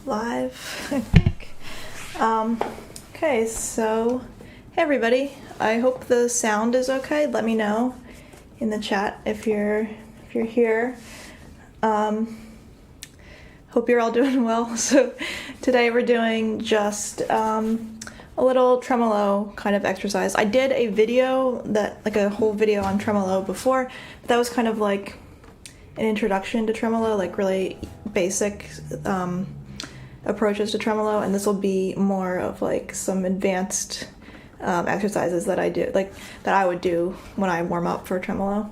live, I think. Okay, so hey everybody. I hope the sound is okay. Let me know in the chat if you're here. Hope you're all doing well. So today we're doing just a little tremolo kind of exercise. I did a video like a whole video on tremolo before, but that was kind of like an introduction to tremolo, like really basic approaches to tremolo, and this will be more of like some advanced exercises that I do, like that I would do when I warm up for tremolo.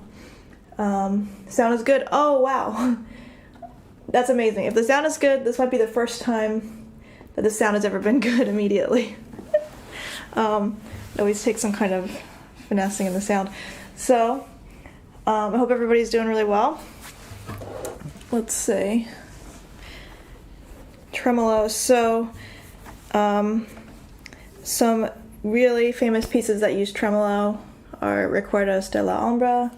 Sound is good. Oh wow. That's amazing. If the sound is good, this might be the first time that the sound has ever been good immediately. It always takes some kind of finessing in the sound. So, I hope everybody's doing really well. Let's see. Tremolo. So, some really famous pieces that use tremolo are Recuerdos de la Alhambra,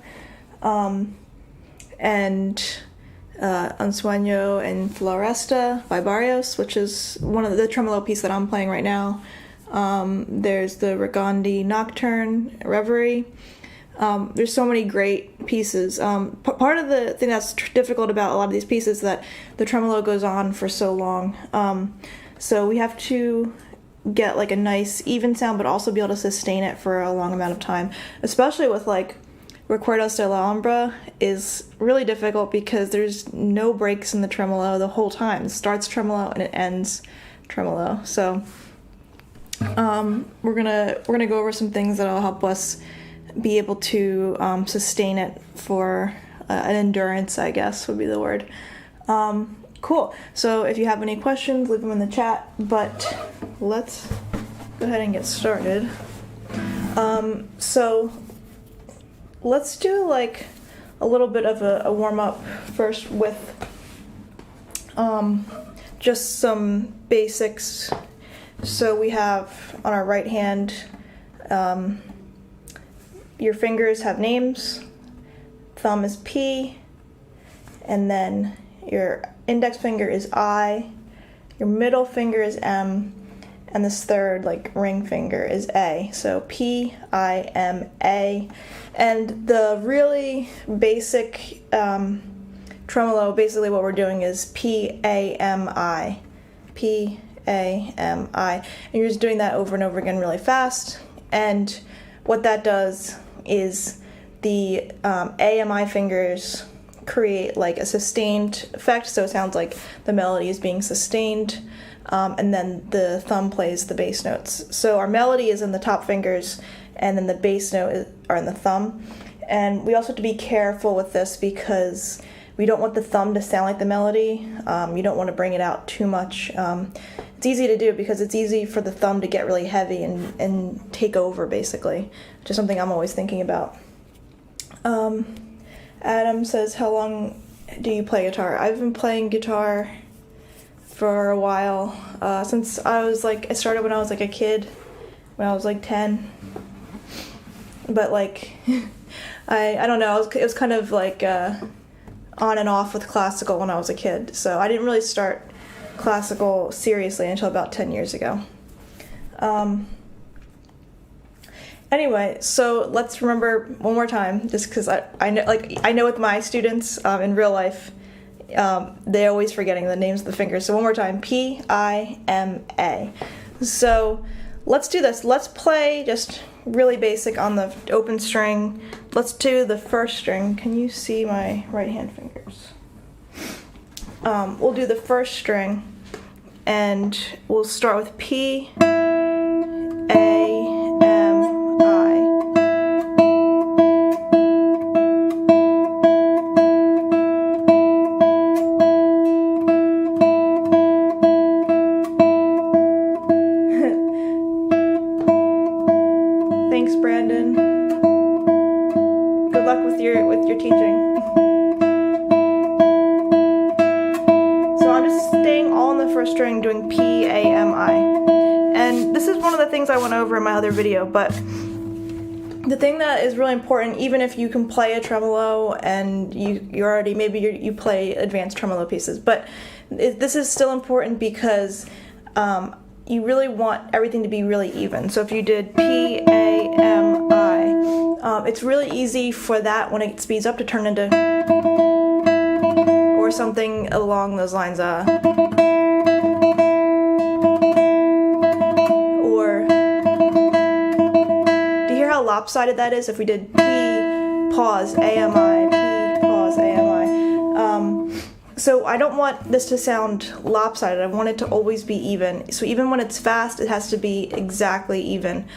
and Un Sueño en Floresta by Barrios, which is one of the tremolo piece that I'm playing right now. There's the Regandi Nocturne, Reverie. There's so many great pieces. Part of the thing that's difficult about a lot of these pieces is that the tremolo goes on for so long. So we have to get like a nice even sound, but also be able to sustain it for a long amount of time. Especially with like Recuerdos de la Alhambra is really difficult because there's no breaks in the tremolo the whole time. It starts tremolo and it ends tremolo. So we're gonna go over some things that'll help us be able to sustain it for an endurance, I guess would be the word. Cool. So if you have any questions, leave them in the chat, but let's go ahead and get started. So let's do like a little bit of a warm-up first with just some basics. So we have on our right hand, your fingers have names, thumb is P, and then your index finger is I, your middle finger is M, and this third like ring finger is A. So P, I, M, A. And the really basic tremolo, basically what we're doing is P, A, M, I. P, A, M, I. And you're just doing that over and over again really fast. And what that does is the A, M, I fingers create like a sustained effect, so it sounds like the melody is being sustained, and then the thumb plays the bass notes. So our melody is in the top fingers, and then the bass note are in the thumb. And we also have to be careful with this because we don't want the thumb to sound like the melody. You don't want to bring it out too much. It's easy to do because it's easy for the thumb to get really heavy and take over, basically, which is something I'm always thinking about. Adam says, how long do you play guitar? I've been playing guitar for a while, since I started when I was like a kid, when I was like 10. But like, I don't know, it was kind of like on and off with classical when I was a kid. So I didn't really start classical seriously until about 10 years ago. Anyway, so let's remember one more time, just because I know with my students in real life, they're always forgetting the names of the fingers. So one more time, P, I, M, A. So let's do this. Let's play just really basic on the open string. Let's do the first string. Can you see my right hand fingers? We'll do the first string, and we'll start with P, A, with your teaching. So I'm just staying all in the first string, doing P, A, M, I. And this is one of the things I went over in my other video, but the thing that is really important, even if you can play a tremolo and you already, maybe you play advanced tremolo pieces, but this is still important because you really want everything to be really even. So if you did P, A, M, I, it's really easy for that when it speeds up to turn into, or something along those lines. Or, do you hear how lopsided that is? If we did P, pause, A, M, I, P, pause, A, M, I. So I don't want this to sound lopsided. I want it to always be even. So even when it's fast, it has to be exactly even,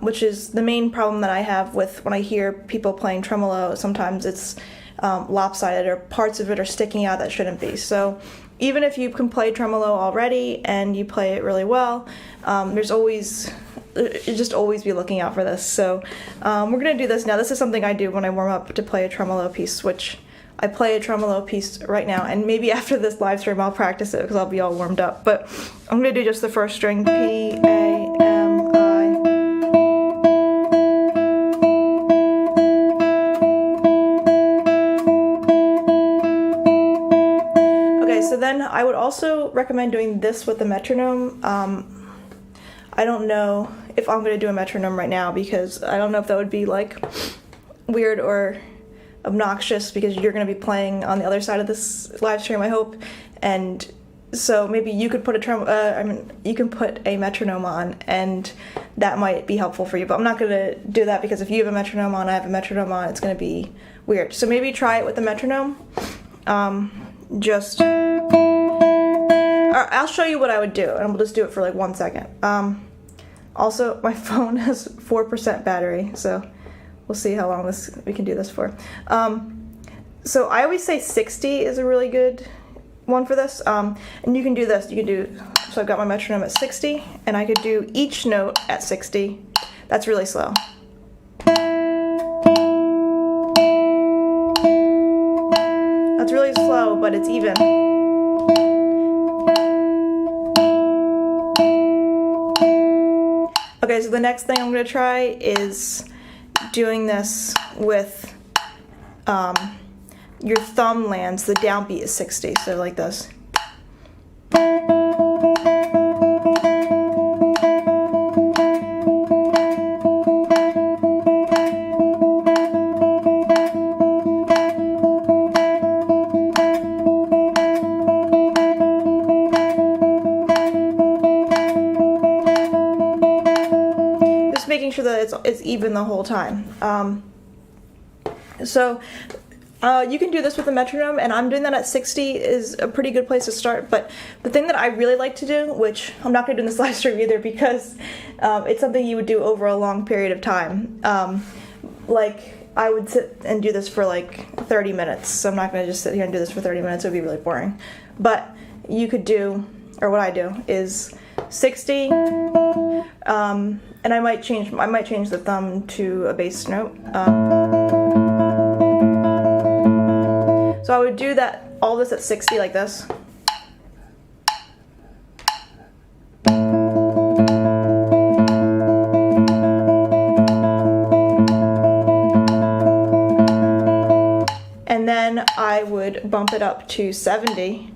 which is the main problem that I have with when I hear people playing tremolo. Sometimes it's lopsided, or parts of it are sticking out that shouldn't be. So even if you can play tremolo already and you play it really well, just always be looking out for this. So we're going to do this now. This is something I do when I warm up to play a tremolo piece, which I play a tremolo piece right now, and maybe after this live stream I'll practice it because I'll be all warmed up. But I'm going to do just the first string, P, A, M, I. Okay, so then I would also recommend doing this with the metronome. I don't know if I'm going to do a metronome right now because I don't know if that would be like weird or obnoxious, because you're going to be playing on the other side of this live stream, I hope, and so maybe you could put you can put a metronome on, and that might be helpful for you. But I'm not going to do that because if you have a metronome on, I have a metronome on, it's going to be weird. So maybe try it with the metronome. I'll show you what I would do, and we'll just do it for like 1 second. Also, my phone has 4% battery, so we'll see how long we can do this for. So I always say 60 is a really good one for this. And you can do this. So I've got my metronome at 60, and I could do each note at 60. That's really slow. That's really slow, but it's even. Okay, so the next thing I'm going to try is doing this with your thumb lands. The downbeat is 60, so like this. Just making sure that it's even the whole time. So you can do this with a metronome, and I'm doing that at 60 is a pretty good place to start. But the thing that I really like to do, which I'm not going to do in this live stream either because it's something you would do over a long period of time. Like I would sit and do this for like 30 minutes. So I'm not going to just sit here and do this for 30 minutes. It would be really boring. But you could do, or what I do is 60, and I might change the thumb to a bass note. So I would do that, all this at 60 like this. And then I would bump it up to 70.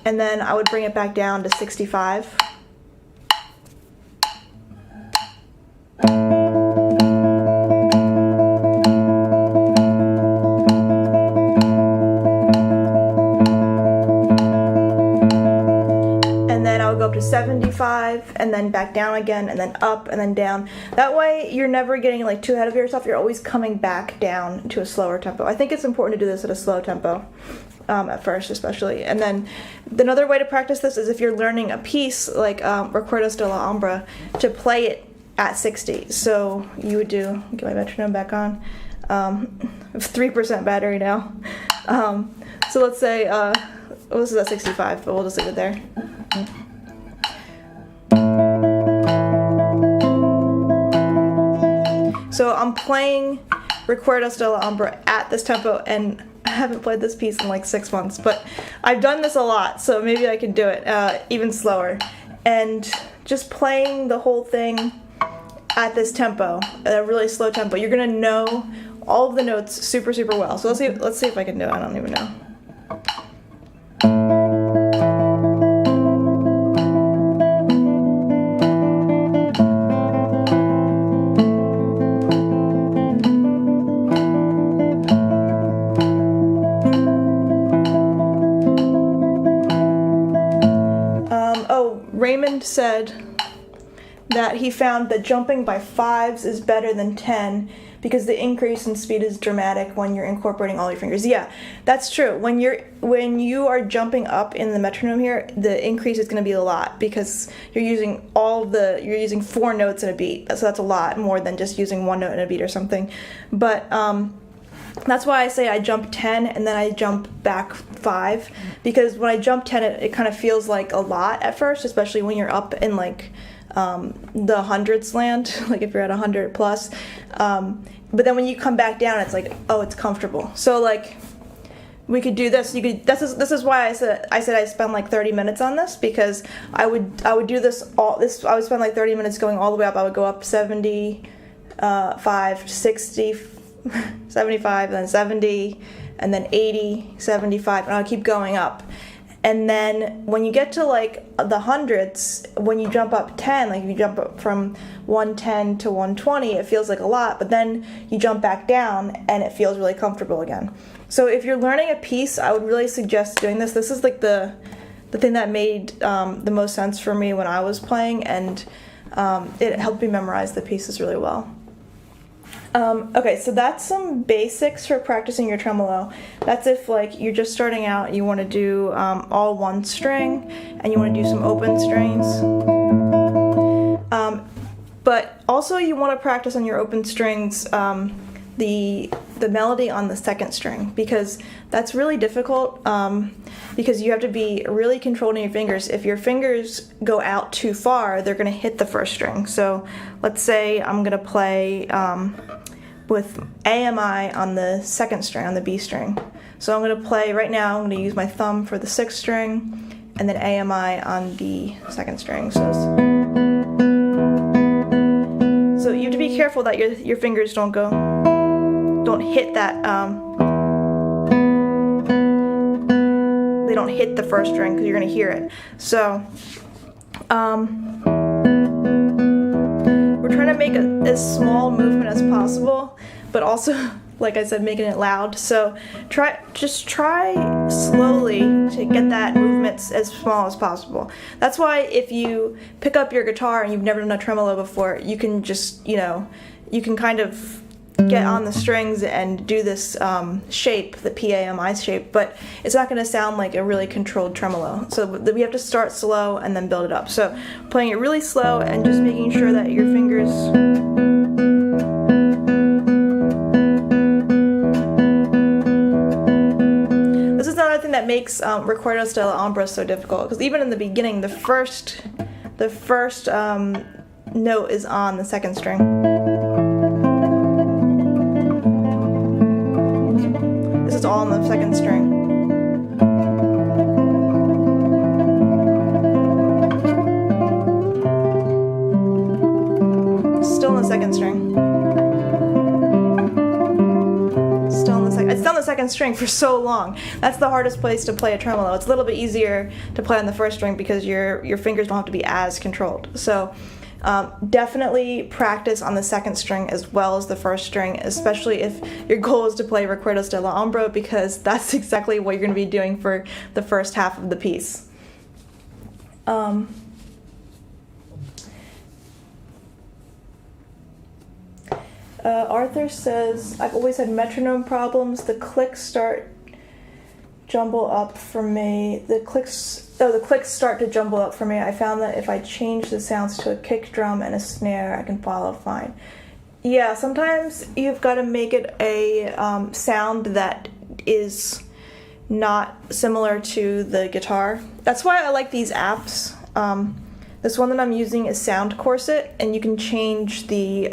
And then I would bring it back down to 65. And then I would go up to 75, and then back down again, and then up, and then down. That way you're never getting like too ahead of yourself. You're always coming back down to a slower tempo. I think it's important to do this at a slow tempo. At first especially. And then another way to practice this is if you're learning a piece like Recuerdos de la Alhambra, to play it at 60. So you would do, get my metronome back on, 3% battery now. So let's say, well, this is at 65, but we'll just leave it there. So I'm playing Recuerdos de la Umbra at this tempo, and I haven't played this piece in like 6 months, but I've done this a lot, so maybe I can do it even slower. And just playing the whole thing at this tempo, at a really slow tempo, you're gonna know all of the notes super, super well. So let's see if I can do it. I don't even know. Raymond said that he found that jumping by 5s is better than 10 because the increase in speed is dramatic when you're incorporating all your fingers. Yeah, that's true. When you are jumping up in the metronome here, the increase is going to be a lot because you're using 4 notes in a beat. So that's a lot more than just using 1 note in a beat or something. But that's why I say I jump 10 and then I jump back 5, because when I jump 10 it kind of feels like a lot at first, especially when you're up in like the hundreds land, like if you're at 100 plus. But then when you come back down, it's like, oh, it's comfortable. So like we could do this. This is why I said I spend like 30 minutes on this, because I would do this. I would spend like 30 minutes going all the way up. I would go up 75, 60, 75, then 70, and then 80, 75, and I'll keep going up. And then when you get to like the hundreds, when you jump up 10, like if you jump up from 110 to 120, it feels like a lot, but then you jump back down and it feels really comfortable again. So if you're learning a piece, I would really suggest doing this. This is like the thing that made the most sense for me when I was playing, and it helped me memorize the pieces really well. Okay, so that's some basics for practicing your tremolo. That's if like you're just starting out, you want to do all one string, and you want to do some open strings. But also you want to practice on your open strings the melody on the second string, because that's really difficult, because you have to be really controlled in your fingers. If your fingers go out too far, they're going to hit the first string. So let's say I'm going to play with AMI on the second string, on the B string. So I'm going to play right now, I'm going to use my thumb for the 6th string, and then AMI on the 2nd string. So you have to be careful that your fingers don't hit that, they don't hit the first string, because you're going to hear it. So we're trying to make as small movement as possible, but also, like I said, making it loud. So just try slowly to get that movement as small as possible. That's why if you pick up your guitar and you've never done a tremolo before, you can just, you can kind of get on the strings and do this shape, the PAMI shape, but it's not going to sound like a really controlled tremolo. So we have to start slow and then build it up. So playing it really slow and just making sure that your fingers... This is another thing that makes Recuerdos de la Umbra so difficult, because even in the beginning, the first note is on the 2nd string. It's all on the 2nd string. Still on the 2nd string. Still on the 2nd. It's still on the 2nd string for so long. That's the hardest place to play a tremolo. It's a little bit easier to play on the 1st string because your fingers don't have to be as controlled. So definitely practice on the 2nd string as well as the 1st string, especially if your goal is to play Recuerdos de la Umbra, because that's exactly what you're going to be doing for the first half of the piece. Arthur says, I've always had metronome problems. The clicks start jumble up for me. The clicks start to jumble up for me. I found that if I change the sounds to a kick drum and a snare, I can follow fine. Yeah, sometimes you've got to make it a sound that is not similar to the guitar. That's why I like these apps. This one that I'm using is Sound Corset, and you can change the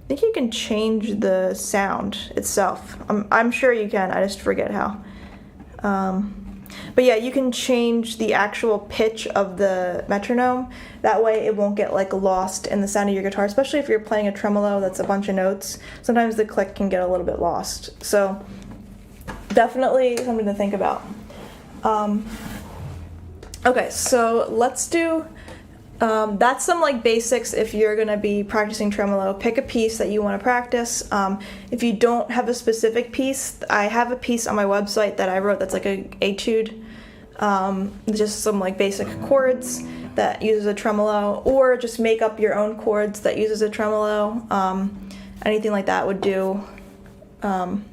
think you can change the sound itself. I'm sure you can, I just forget how. But yeah, you can change the actual pitch of the metronome. That way it won't get like lost in the sound of your guitar, especially if you're playing a tremolo that's a bunch of notes. Sometimes the click can get a little bit lost. So definitely something to think about. Okay, so let's do, that's some like basics if you're gonna be practicing tremolo. Pick a piece that you wanna practice. If you don't have a specific piece, I have a piece on my website that I wrote that's like a etude, just some like basic chords that uses a tremolo, or just make up your own chords that uses a tremolo. Anything like that would do. And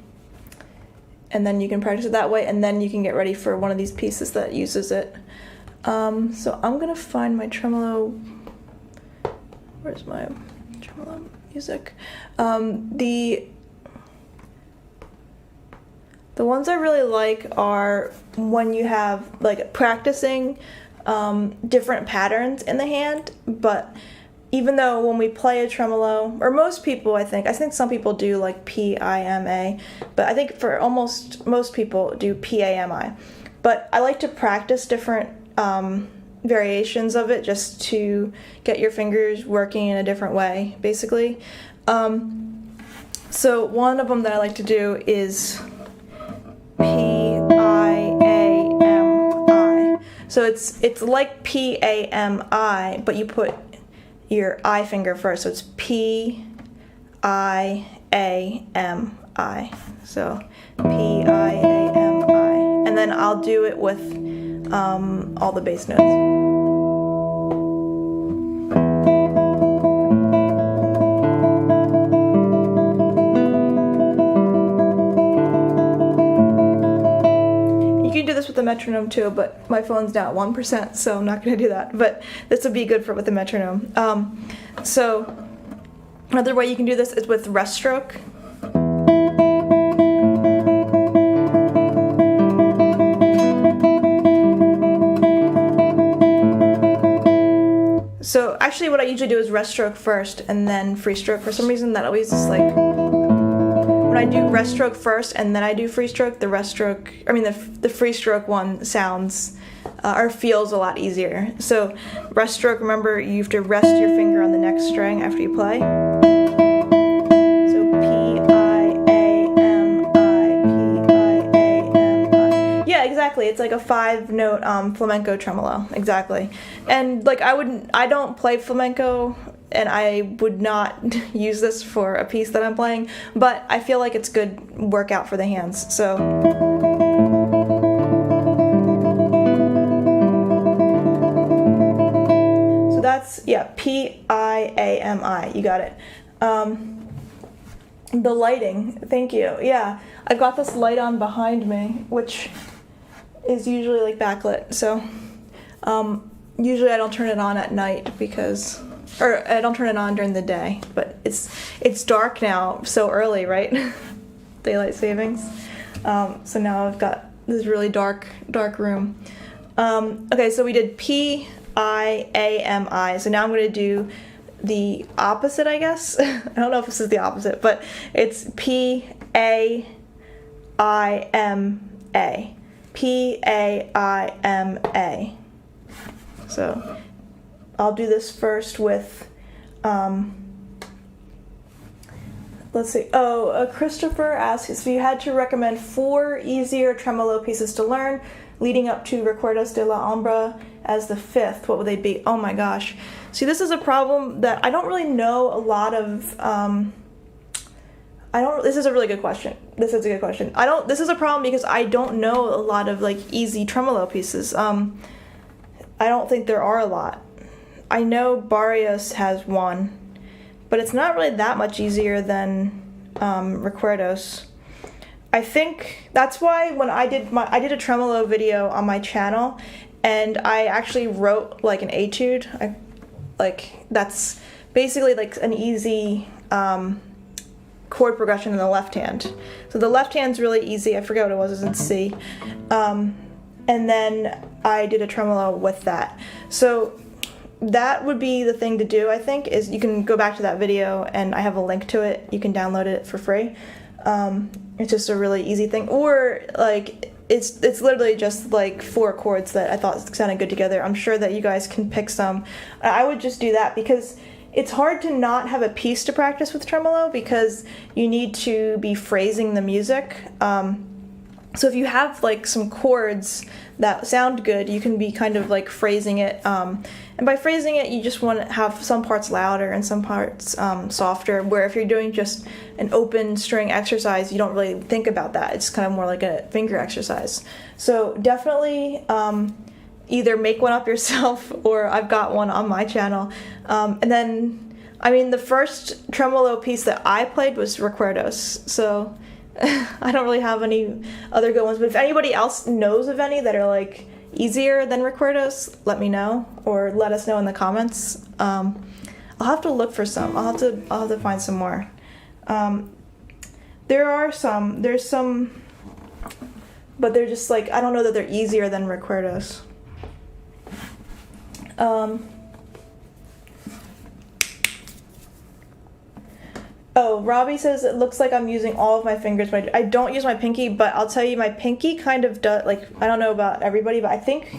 then you can practice it that way, and then you can get ready for one of these pieces that uses it. So I'm gonna find my tremolo. Where's my tremolo music? The ones I really like are when you have like practicing different patterns in the hand, but even though when we play a tremolo, or most people I think some people do like P-I-M-A, but I think for almost most people do P-A-M-I. But I like to practice different variations of it just to get your fingers working in a different way, basically. So one of them that I like to do is P-I-A-M-I. So it's like P-A-M-I, but you put your I finger first, so it's P-I-A-M-I. So P-I-A-M-I. And then I'll do it with all the bass notes. You can do this with the metronome too, but my phone's now at 1%, so I'm not going to do that. But this would be good for with the metronome. So another way you can do this is with rest stroke. So actually what I usually do is rest stroke first and then free stroke. For some reason that always is like, when I do rest stroke first and then I do free stroke, the free stroke one sounds or feels a lot easier. So rest stroke, remember you have to rest your finger on the next string after you play. So P-I-A-M-I, P-I-A-M-I. Yeah, exactly. It's like a 5-note flamenco tremolo, exactly. And like I don't play flamenco, and I would not use this for a piece that I'm playing, but I feel like it's good workout for the hands. So that's, yeah, P-I-A-M-I, you got it. The lighting, thank you. Yeah, I've got this light on behind me, which is usually like backlit, so usually I don't turn it on at night or I don't turn it on during the day, but it's dark now, so early, right? Daylight savings. So now I've got this really dark room. Okay, so we did P-I-A-M-I, so now I'm going to do the opposite, I guess. I don't know if this is the opposite, but it's P-A-I-M-A. P-A-I-M-A. So I'll do this first with, let's see. Oh, Christopher asks if you had to recommend 4 easier tremolo pieces to learn leading up to Recuerdos de la Alhambra as the 5th, what would they be? Oh my gosh. See, this is a problem that I don't really know a lot of, this is a really good question. This is a good question. This is a problem because I don't know a lot of like easy tremolo pieces. I don't think there are a lot. I know Barrios has one, but it's not really that much easier than Recuerdos. I think that's why when I did a tremolo video on my channel, and I actually wrote like an etude. That's basically like an easy chord progression in the left hand. So the left hand's really easy. I forget what it was. It's C. And then I did a tremolo with that. So that would be the thing to do, I think, is you can go back to that video and I have a link to it. You can download it for free. It's just a really easy thing. Or like it's literally just like 4 chords that I thought sounded good together. I'm sure that you guys can pick some. I would just do that because it's hard to not have a piece to practice with tremolo because you need to be phrasing the music. So if you have like some chords that sound good, you can be kind of like phrasing it. And by phrasing it, you just want to have some parts louder and some parts softer, where if you're doing just an open string exercise, you don't really think about that. It's kind of more like a finger exercise. So definitely either make one up yourself or I've got one on my channel. And then, I mean, the first tremolo piece that I played was Recuerdos. So I don't really have any other good ones, but if anybody else knows of any that are like easier than Recuerdos, let me know or let us know in the comments. I'll have to look for some. I'll have to find some more. There's some, but they're just like, I don't know that they're easier than Recuerdos. Oh, Robbie says it looks like I'm using all of my fingers, but I don't use my pinky, but I'll tell you my pinky kind of does, like, I don't know about everybody, but I think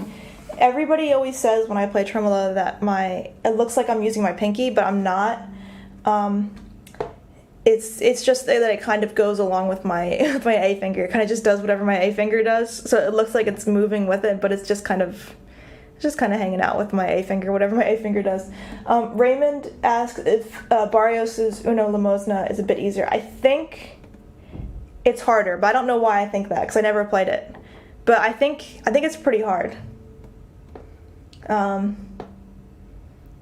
everybody always says when I play tremolo that it looks like I'm using my pinky, but I'm not. It's just that it kind of goes along with my A finger. It kind of just does whatever my A finger does, so it looks like it's moving with it, but it's just kind of hanging out with my A finger, whatever my A finger does. Raymond asks if Barrios's Uno Limosna is a bit easier. I think it's harder, but I don't know why I think that, because I never played it. But I think it's pretty hard.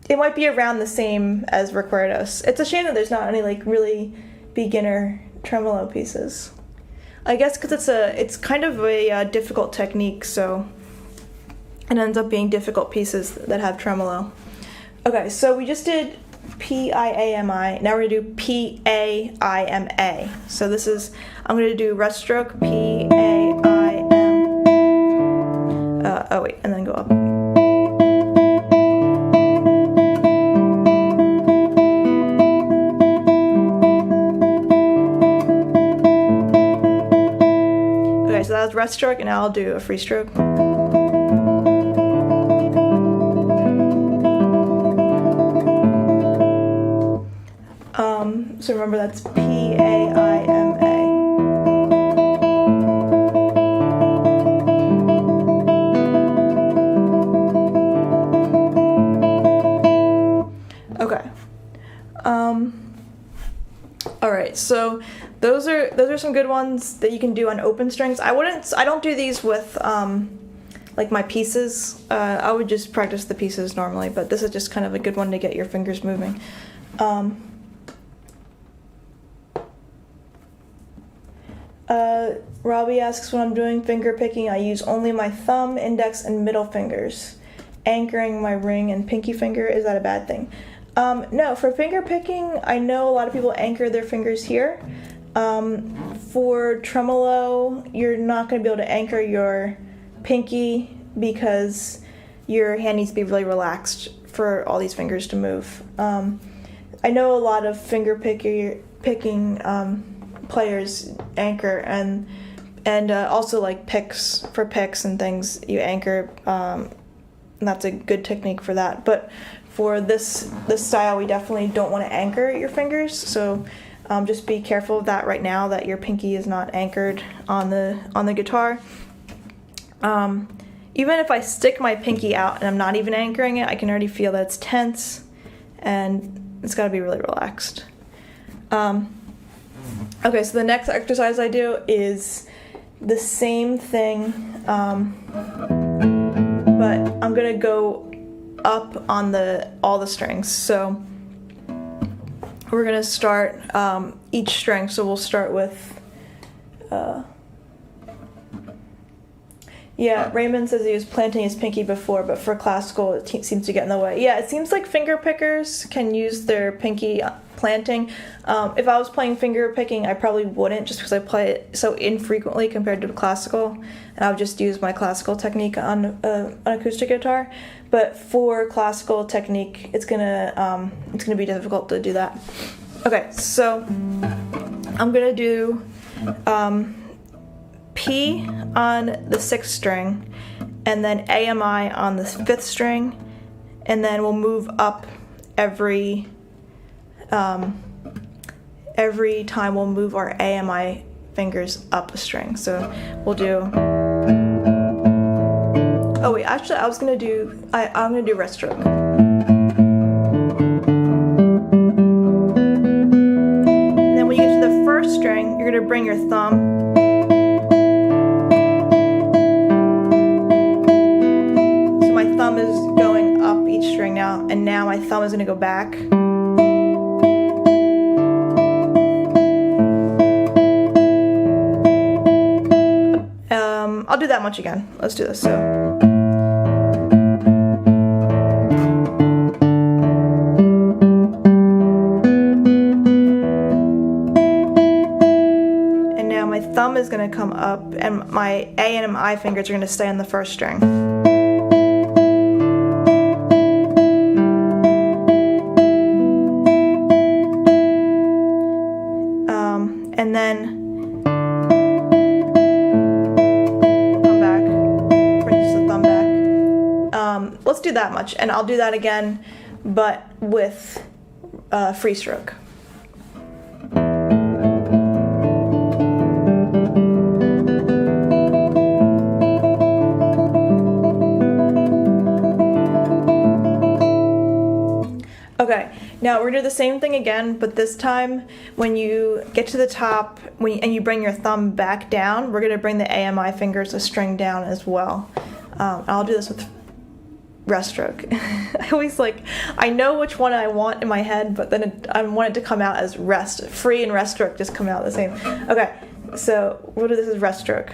It might be around the same as Recuerdos. It's a shame that there's not any like really beginner tremolo pieces. I guess because it's kind of a difficult technique, so it ends up being difficult pieces that have tremolo. Okay, so we just did P-I-A-M-I. Now we're going to do P-A-I-M-A. So this is, I'm going to do rest stroke, P-A-I-M. Oh wait, and then go up. Okay, so that was rest stroke, and now I'll do a free stroke. So remember that's P-A-I-M-A. Okay. All right. So those are some good ones that you can do on open strings. I don't do these with like my pieces. I would just practice the pieces normally, but this is just kind of a good one to get your fingers moving. Robbie asks, when I'm doing finger picking, I use only my thumb, index, and middle fingers. Anchoring my ring and pinky finger, is that a bad thing? No, for finger picking, I know a lot of people anchor their fingers here. For tremolo, you're not going to be able to anchor your pinky because your hand needs to be really relaxed for all these fingers to move. I know a lot of finger picking players anchor and also like picks and things, you anchor, and that's a good technique for that. But for this style, we definitely don't want to anchor your fingers, so just be careful of that right now, that your pinky is not anchored on the guitar. Even if I stick my pinky out and I'm not even anchoring it, I can already feel that it's tense and it's got to be really relaxed. Okay, so the next exercise I do is the same thing, but I'm gonna go up on all the strings. So we're gonna start each string. So we'll start with Yeah, Raymond says he was planting his pinky before, but for classical it seems to get in the way. Yeah, it seems like finger pickers can use their pinky planting. If I was playing finger picking, I probably wouldn't, just because I play it so infrequently compared to classical, and I would just use my classical technique on an acoustic guitar. But for classical technique, it's gonna be difficult to do that. Okay, so I'm gonna do P on the 6th string, and then AMI on the 5th string, and then we'll move up every time we'll move our AMI fingers up a string. So we'll do. Oh wait, actually, I'm gonna do rest stroke. And then when you get to the 1st string, you're gonna bring your thumb. Thumb is going up each string now, and now my thumb is going to go back. I'll do that much again. Let's do this. So. And now my thumb is going to come up, and my A and I fingers are going to stay on the 1st string. And then come back, bring just the thumb back. Let's do that much, and I'll do that again, but with free stroke. Okay, now we're gonna do the same thing again, but this time when you get to the top and you bring your thumb back down, we're gonna bring the AMI fingers a string down as well. I'll do this with rest stroke. I know which one I want in my head, but then I want it to come out as rest. Free and rest stroke just come out the same. Okay, so we'll do this as rest stroke.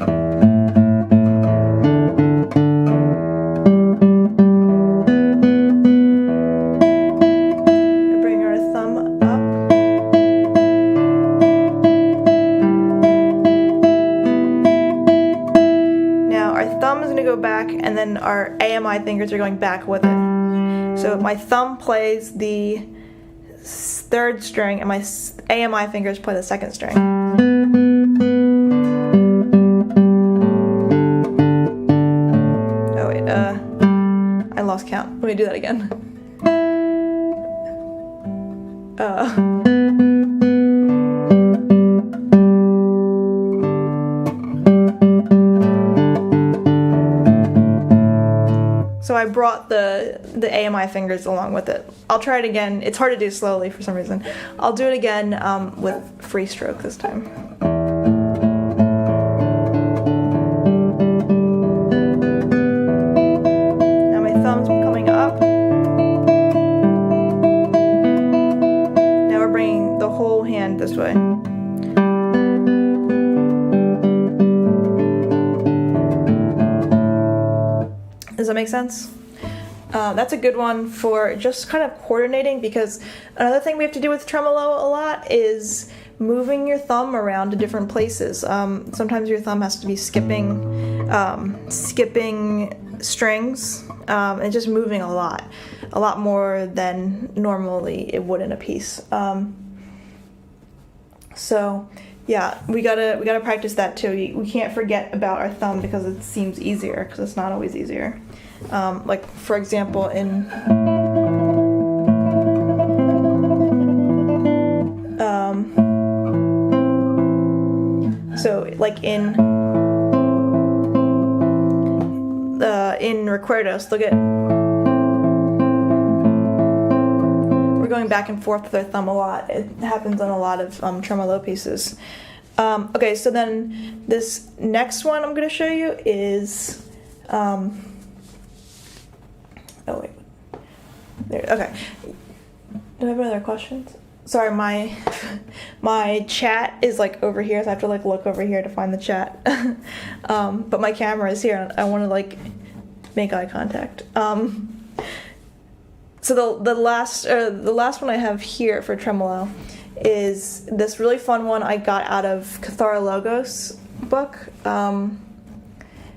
Back, and then our AMI fingers are going back with it. So my thumb plays the 3rd string, and my AMI fingers play the 2nd string. Oh wait, I lost count. Let me do that again. So I brought the AMI fingers along with it. I'll try it again. It's hard to do slowly for some reason. I'll do it again with free stroke this time. Now my thumb's coming up. Now we're bringing the whole hand this way. Does that make sense? That's a good one for just kind of coordinating, because another thing we have to do with tremolo a lot is moving your thumb around to different places. Sometimes your thumb has to be skipping strings, and just moving a lot more than normally it would in a piece. So yeah, we gotta practice that too. We can't forget about our thumb because it seems easier, because it's not always easier. Like for example in recuerdos, look at, we're going back and forth with our thumb a lot. It happens on a lot of tremolo pieces. Okay, so then this next one I'm going to show you is oh wait, there. Okay, do I have any other questions? sorry, my chat is like over here, so I have to like look over here to find the chat. But my camera is here, and I want to like make eye contact. So the last one I have here for Tremolo is this really fun one I got out of Cathara Logos book,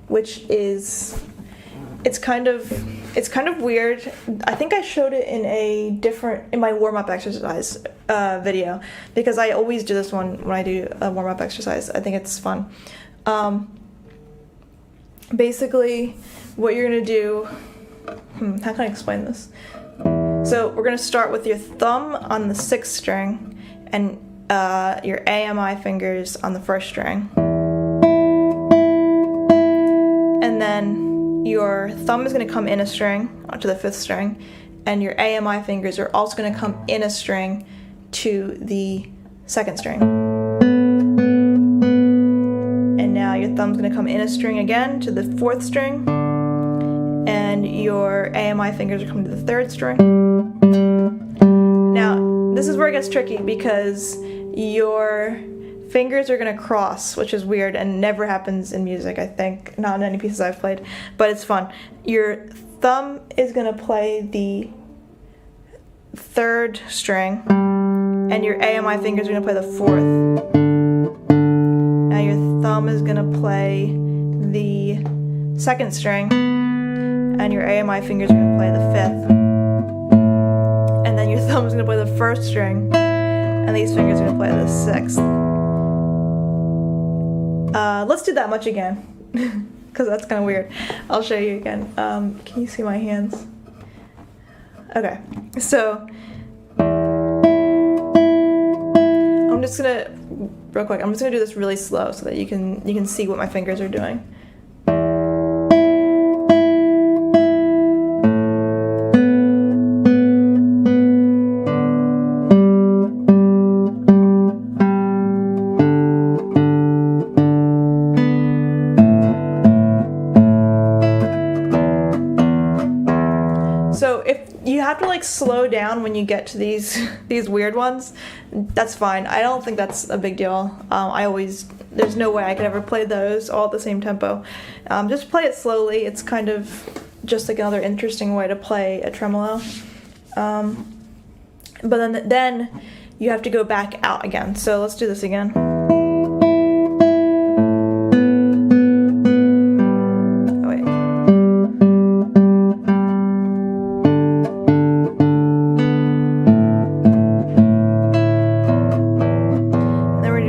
which is it's kind of weird. I think I showed it in my warm-up exercise video, because I always do this one when I do a warm-up exercise. I think it's fun. Basically, what you're gonna do. How can I explain this? So we're gonna start with your thumb on the 6th string and your AMI fingers on the 1st string. And then your thumb is going to come in a string onto the 5th string, and your AMI fingers are also going to come in a string to the 2nd string. And now your thumb's going to come in a string again to the 4th string, and your AMI fingers are coming to the 3rd string. Now, this is where it gets tricky, because your fingers are going to cross, which is weird and never happens in music, I think. Not in any pieces I've played, but it's fun. Your thumb is going to play the 3rd string, and your AMI fingers are going to play the 4th. Now your thumb is going to play the 2nd string, and your AMI fingers are going to play the 5th. And then your thumb is going to play the 1st string, and these fingers are going to play the 6th. Let's do that much again, because that's kind of weird. I'll show you again. Can you see my hands? Okay, so I'm just gonna, real quick, I'm just gonna do this really slow so that you can see what my fingers are doing. So if you have to like slow down when you get to these weird ones, that's fine. I don't think that's a big deal. There's no way I could ever play those all at the same tempo. Just play it slowly. It's kind of just like another interesting way to play a tremolo. But then you have to go back out again. So let's do this again.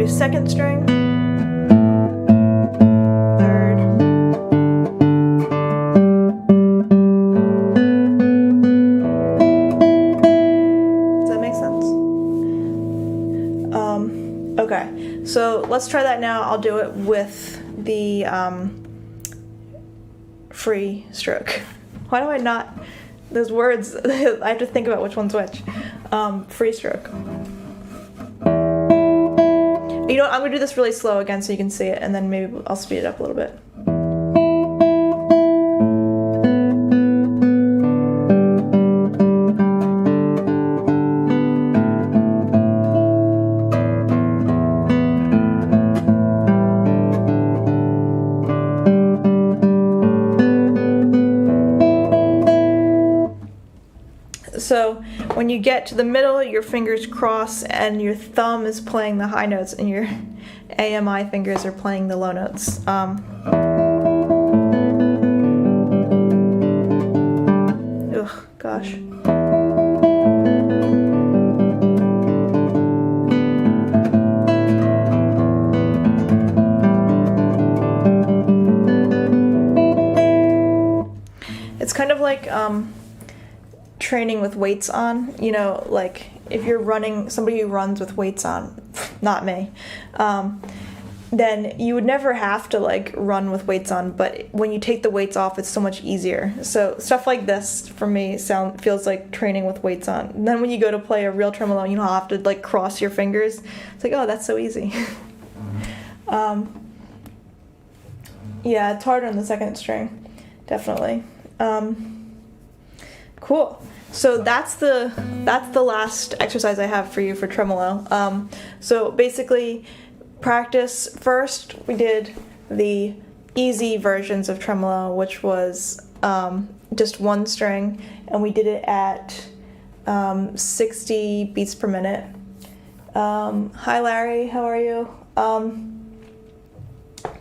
Second string, 3rd, does that make sense? Okay, so let's try that now. I'll do it with the free stroke. Why do I not, those words, I have to think about which one's which. Free stroke. You know what, I'm going to do this really slow again so you can see it, and then maybe I'll speed it up a little bit. So when you get to the middle, your fingers cross and your thumb is playing the high notes and your AMI fingers are playing the low notes. Ugh, gosh. It's kind of like training with weights on, you know, like if you're running, somebody who runs with weights on, not me, then you would never have to like run with weights on, but when you take the weights off, it's so much easier. So stuff like this for me feels like training with weights on. And then when you go to play a real tremolo, you don't have to like cross your fingers. It's like, oh, that's so easy. Yeah, it's harder on the 2nd string, definitely. Cool. So that's the last exercise I have for you for tremolo. So basically, practice first. We did the easy versions of tremolo, which was just one string, and we did it at 60 beats per minute. Hi Larry, how are you?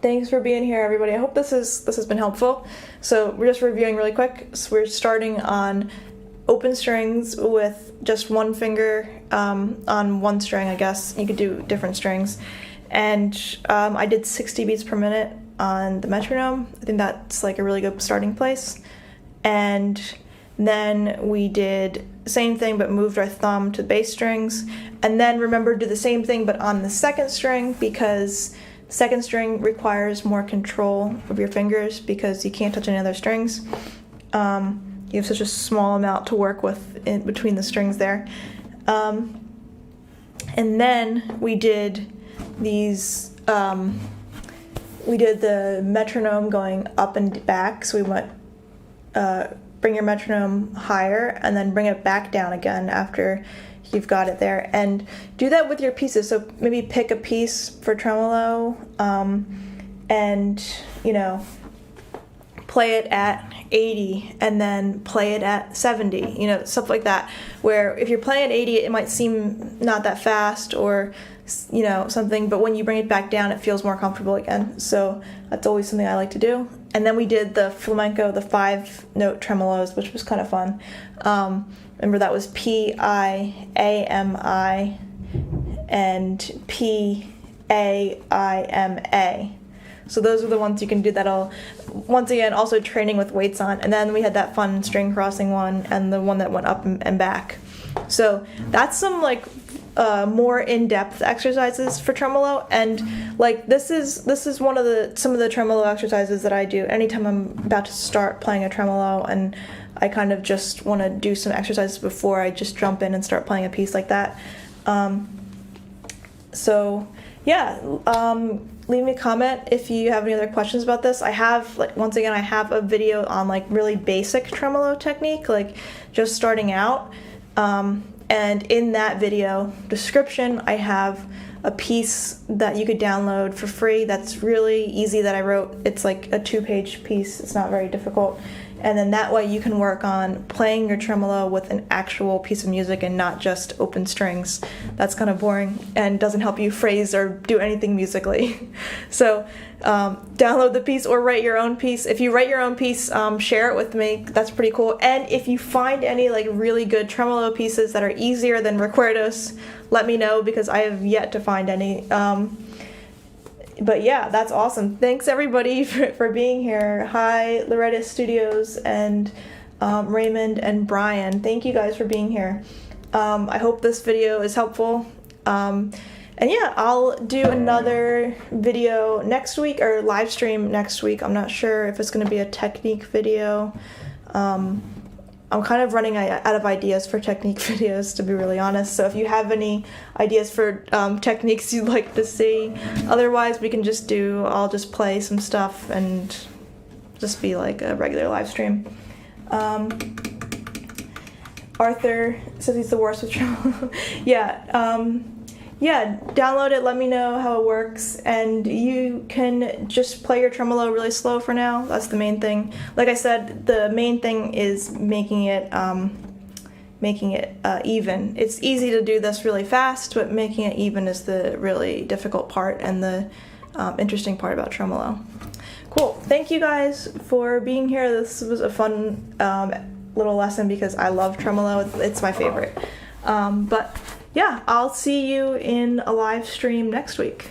Thanks for being here, everybody. I hope this has been helpful. So we're just reviewing really quick. So we're starting on open strings with just one finger on one string, I guess. You could do different strings. And I did 60 beats per minute on the metronome. I think that's like a really good starting place. And then we did the same thing but moved our thumb to the bass strings. And then remember, do the same thing but on the second string, because second string requires more control of your fingers because you can't touch any other strings. You have such a small amount to work with in between the strings there. And then we did these, we did the metronome going up and back. So we went, bring your metronome higher and then bring it back down again after you've got it there, and do that with your pieces. So maybe pick a piece for tremolo, and play it at 80 and then play it at 70, stuff like that, where if you're playing at 80 it might seem not that fast or something, but when you bring it back down it feels more comfortable again. So that's always something I like to do. And then we did the flamenco, the 5-note tremolos, which was kind of fun. Remember, that was P-I-A-M-I and P-A-I-M-A. So those are the ones you can do. That'll, once again, also training with weights on. And then we had that fun string crossing one and the one that went up and back. So that's some more in-depth exercises for tremolo, and this is some of the tremolo exercises that I do anytime I'm about to start playing a tremolo, and I kind of just want to do some exercises before I just jump in and start playing a piece like that. Leave me a comment if you have any other questions about this. I have, once again, I have a video on really basic tremolo technique, just starting out. And in that video description, I have a piece that you could download for free that's really easy that I wrote. It's like a 2-page piece. It's not very difficult. And then that way you can work on playing your tremolo with an actual piece of music and not just open strings. That's kind of boring and doesn't help you phrase or do anything musically. So download the piece or write your own piece. If you write your own piece, share it with me. That's pretty cool. And if you find any really good tremolo pieces that are easier than recuerdos, let me know, because I have yet to find any. But yeah, that's awesome. Thanks everybody for being here. Hi, Loretta Studios and Raymond and Brian. Thank you guys for being here. I hope this video is helpful. And yeah, I'll do another video next week, or live stream next week. I'm not sure if it's going to be a technique video. I'm kind of running out of ideas for technique videos, to be really honest. So if you have any ideas for techniques you'd like to see, otherwise we can I'll just play some stuff and just be like a regular live stream. Arthur says he's the worst with tremolo. Yeah, download it, let me know how it works, and you can just play your tremolo really slow for now. That's the main thing. Like I said, the main thing is making it even. It's easy to do this really fast, but making it even is the really difficult part and the interesting part about tremolo. Cool. Thank you guys for being here. This was a fun little lesson because I love tremolo. It's my favorite. But yeah, I'll see you in a live stream next week.